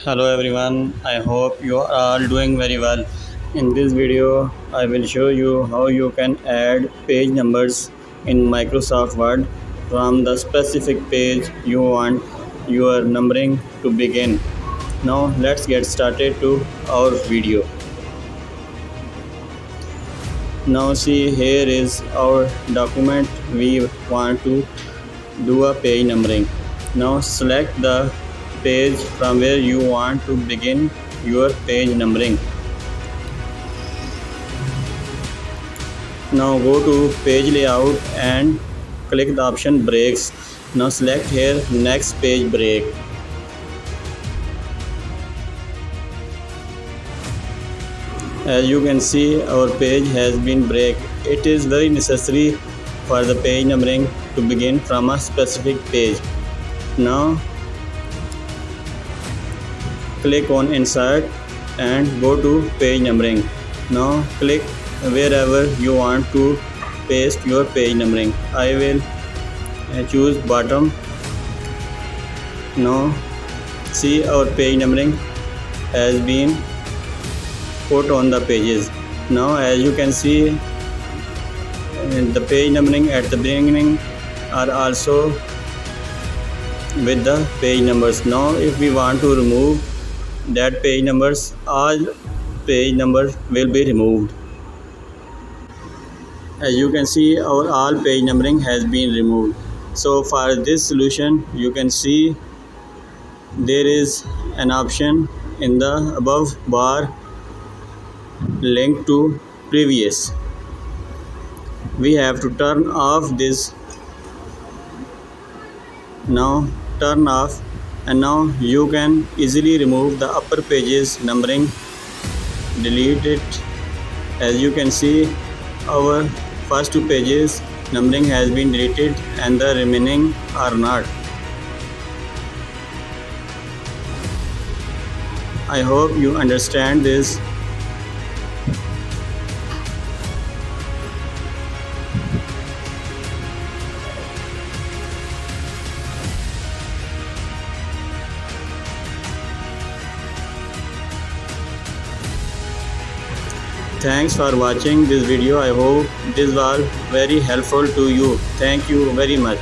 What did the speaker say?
Hello everyone, I hope you are all doing very well. In this video, I will show you how you can add page numbers in Microsoft Word from the specific page you want your numbering to begin. Now let's get started to our video. Now see, here is our document we want to do a page numbering. Now select the page from where you want to begin your page numbering. Now go to page layout and click the option breaks. Now select here next page break. As you can see, our page has been break. It is very necessary for the page numbering to begin from a specific page. Now click on insert and go to page numbering. Now click wherever you want to paste your page numbering. I will choose bottom. Now see, our page numbering has been put on the pages. Now as you can see, the page numbering at the beginning are also with the page numbers. Now if we want to remove that page numbers, all page numbers will be removed. As you can see, our all page numbering has been removed. So for this solution, you can see there is an option in the above bar linked to previous. We have to turn off this. Now turn off, and now you can easily remove the upper pages numbering. Delete it. As you can see, our first two pages numbering has been deleted and the remaining are not. I hope you understand this. Thanks for watching this video. I hope this was very helpful to you. Thank you very much.